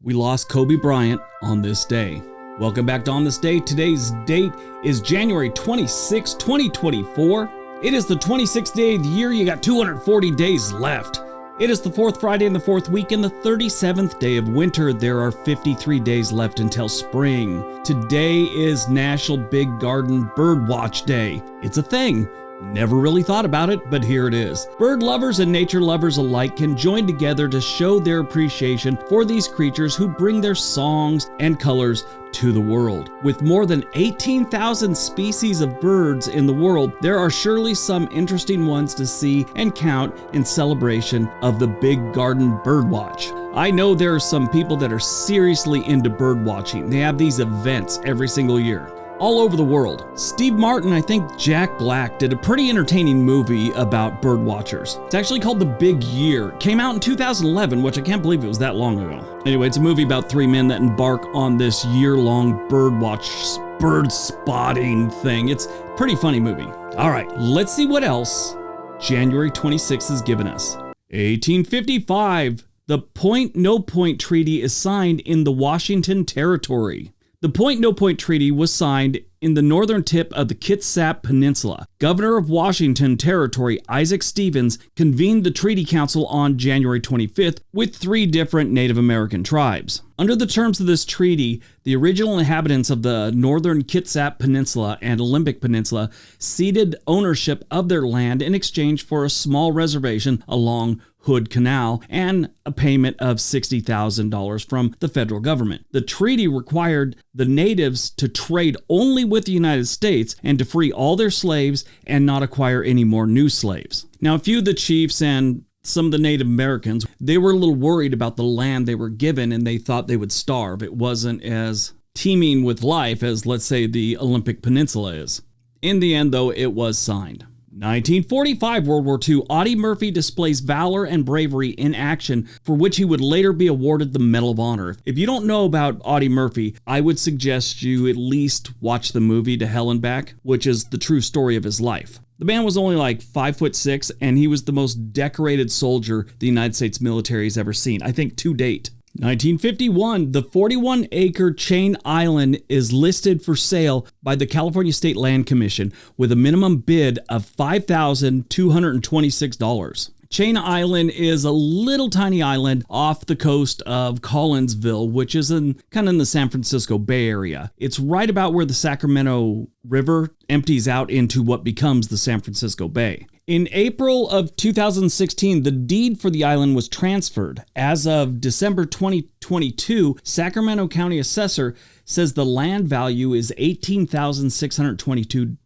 we lost Kobe Bryant on this day. Welcome back to On This Day. Today's date is January 26, 2024. It is the 26th day of the year. You got 240 days left. It is the fourth Friday in the fourth week and the 37th day of winter. There are 53 days left until spring. Today is National Big Garden Birdwatch Day. It's a thing. Never really thought about it, but here it is. Bird lovers and nature lovers alike can join together to show their appreciation for these creatures who bring their songs and colors to the world. With more than 18,000 species of birds in the world, there are surely some interesting ones to see and count in celebration of the Big Garden Birdwatch. I know there are some people that are seriously into bird watching. They have these events every single year, all over the world. Steve Martin, I think Jack Black, did a pretty entertaining movie about bird watchers. It's actually called The Big Year. It came out in 2011, which I can't believe it was that long ago. Anyway, it's a movie about three men that embark on this year-long bird spotting thing. It's a pretty funny movie. All right, let's see what else January 26th has given us. 1855, the Point-No-Point Treaty is signed in the Washington Territory. The Point-No-Point Treaty was signed in the northern tip of the Kitsap Peninsula. Governor of Washington Territory Isaac Stevens convened the Treaty Council on January 25th with three different Native American tribes. Under the terms of this treaty, the original inhabitants of the northern Kitsap Peninsula and Olympic Peninsula ceded ownership of their land in exchange for a small reservation along Hood Canal and a payment of $60,000 from the federal government. The treaty required the natives to trade only with the United States and to free all their slaves and not acquire any more new slaves. Now, a few of the chiefs and some of the Native Americans, they were a little worried about the land they were given and they thought they would starve. It wasn't as teeming with life as, let's say, the Olympic Peninsula is. In the end, though, it was signed. 1945, World War II, Audie Murphy displays valor and bravery in action, for which he would later be awarded the Medal of Honor. If you don't know about Audie Murphy, I would suggest you at least watch the movie To Hell and Back, which is the true story of his life. The man was only like 5'6", and he was the most decorated soldier the United States military has ever seen, I think to date. 1951, the 41-acre Chain Island is listed for sale by the California State Land Commission with a minimum bid of $5,226. Chain Island is a little tiny island off the coast of Collinsville, which is kind of in the San Francisco Bay Area. It's right about where the Sacramento River empties out into what becomes the San Francisco Bay. In April of 2016, the deed for the island was transferred. As of December 2022, Sacramento County Assessor says the land value is $18,622.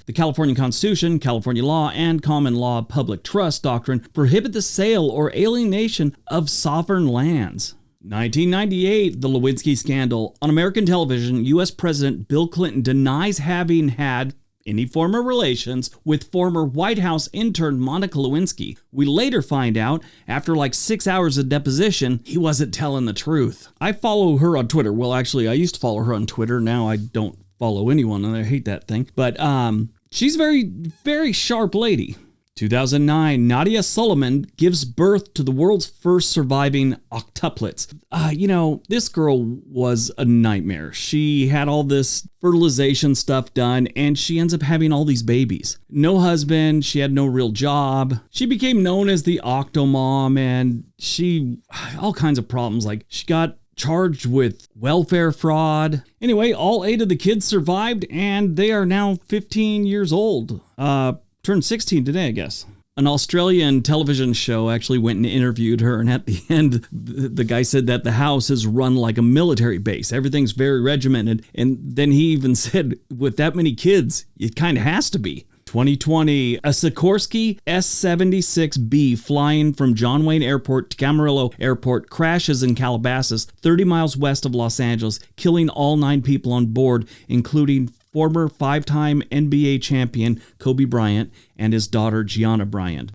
The California Constitution, California law, and common law public trust doctrine prohibit the sale or alienation of sovereign lands. 1998, the Lewinsky scandal. On American television, U.S. President Bill Clinton denies having had any former relations with former White House intern Monica Lewinsky. We later find out, after like 6 hours of deposition, he wasn't telling the truth. I follow her on Twitter. Well, actually, I used to follow her on Twitter. Now I don't follow anyone, and I hate that thing. But she's a very, very sharp lady. 2009, Nadia Solomon gives birth to the world's first surviving octuplets. This girl was a nightmare. She had all this fertilization stuff done, and she ends up having all these babies. No husband, she had no real job. She became known as the Octomom, and all kinds of problems. Like, she got charged with welfare fraud. Anyway, all 8 of the kids survived, and they are now 15 years old. Turned 16 today, I guess. An Australian television show actually went and interviewed her, and at the end, the guy said that the house is run like a military base. Everything's very regimented, and then he even said, with that many kids, it kind of has to be. 2020, a Sikorsky S-76B flying from John Wayne Airport to Camarillo Airport crashes in Calabasas, 30 miles west of Los Angeles, killing all 9 people on board, including former 5-time NBA champion Kobe Bryant and his daughter Gianna Bryant.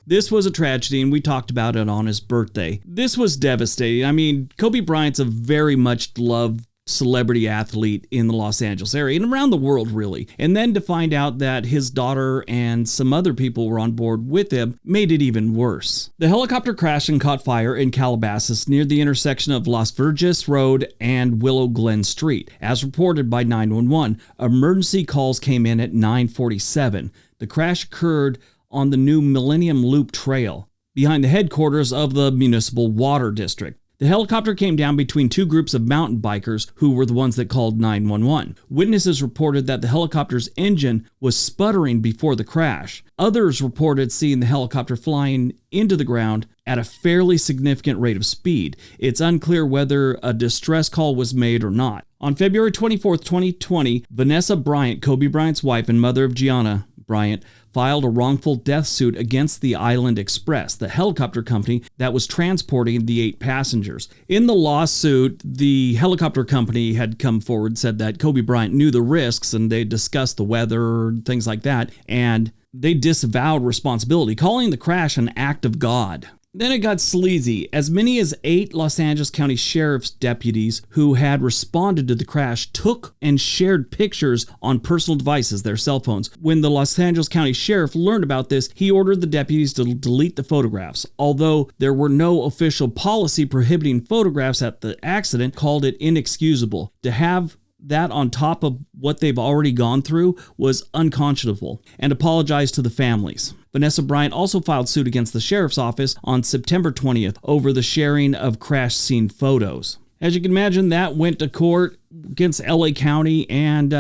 This was a tragedy, and we talked about it on his birthday. This was devastating. I mean, Kobe Bryant's a very much loved celebrity athlete in the Los Angeles area and around the world, really. And then to find out that his daughter and some other people were on board with him made it even worse. The helicopter crashed and caught fire in Calabasas near the intersection of Las Virges Road and Willow Glen Street. As reported by 911, emergency calls came in at 9:47. The crash occurred on the new Millennium Loop Trail behind the headquarters of the Municipal Water District. The helicopter came down between two groups of mountain bikers who were the ones that called 911. Witnesses reported that the helicopter's engine was sputtering before the crash. Others reported seeing the helicopter flying into the ground at a fairly significant rate of speed. It's unclear whether a distress call was made or not. On February 24, 2020, Vanessa Bryant, Kobe Bryant's wife and mother of Gianna Bryant, filed a wrongful death suit against the Island Express, the helicopter company that was transporting the 8 passengers. In the lawsuit, the helicopter company had come forward, said that Kobe Bryant knew the risks and they discussed the weather, things like that, and they disavowed responsibility, calling the crash an act of God. Then it got sleazy. As many as 8 Los Angeles County Sheriff's deputies who had responded to the crash took and shared pictures on personal devices, their cell phones. When the Los Angeles County Sheriff learned about this, he ordered the deputies to delete the photographs. Although there were no official policy prohibiting photographs at the accident, called it inexcusable. To have that on top of what they've already gone through was unconscionable, and apologized to the families. Vanessa Bryant also filed suit against the sheriff's office on September 20th over the sharing of crash scene photos. As you can imagine, that went to court against LA County, and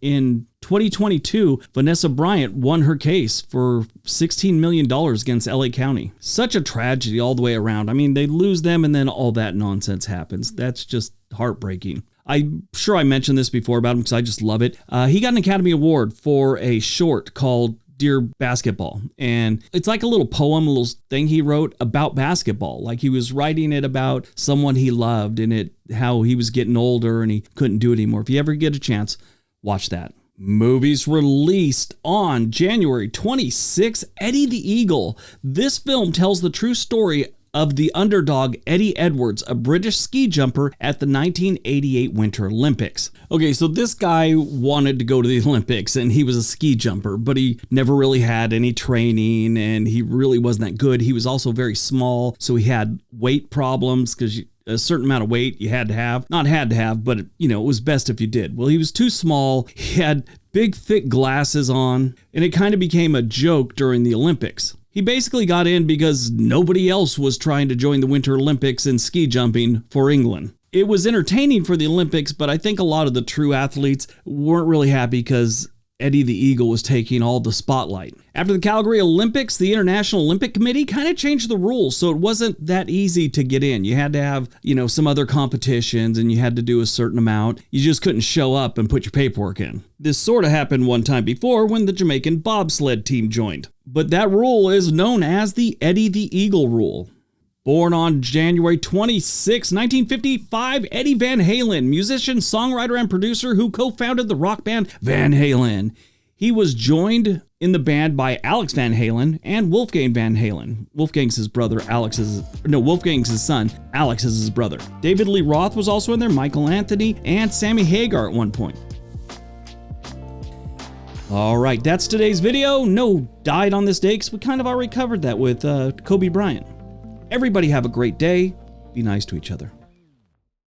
in 2022, Vanessa Bryant won her case for $16 million against LA County. Such a tragedy all the way around. I mean, they lose them and then all that nonsense happens. That's just heartbreaking. I'm sure I mentioned this before about him because I just love it. He got an Academy Award for a short called Dear Basketball. And it's like a little poem, a little thing he wrote about basketball. Like he was writing it about someone he loved and how he was getting older and he couldn't do it anymore. If you ever get a chance, watch that. Movies released on January 26, Eddie the Eagle. This film tells the true story of the underdog Eddie Edwards, a British ski jumper at the 1988 Winter Olympics. Okay, so this guy wanted to go to the Olympics and he was a ski jumper, but he never really had any training and he really wasn't that good. He was also very small, so he had weight problems because a certain amount of weight you had to have. Not had to have, but it was best if you did. Well, he was too small. He had big, thick glasses on, and it kind of became a joke during the Olympics. He basically got in because nobody else was trying to join the Winter Olympics in ski jumping for England. It was entertaining for the Olympics, but I think a lot of the true athletes weren't really happy because Eddie the Eagle was taking all the spotlight. After the Calgary Olympics, the International Olympic Committee kind of changed the rules, so it wasn't that easy to get in. You had to have, some other competitions and you had to do a certain amount. You just couldn't show up and put your paperwork in. This sort of happened one time before when the Jamaican bobsled team joined. But that rule is known as the Eddie the Eagle rule. Born on January 26, 1955, Eddie Van Halen, musician, songwriter, and producer who co-founded the rock band Van Halen. He was joined in the band by Alex Van Halen and Wolfgang Van Halen. Wolfgang's his brother, Wolfgang's his son, Alex is his brother. David Lee Roth was also in there, Michael Anthony, and Sammy Hagar at one point. All right, that's today's video. No died on this day because we kind of already covered that with Kobe Bryant. Everybody have a great day. Be nice to each other.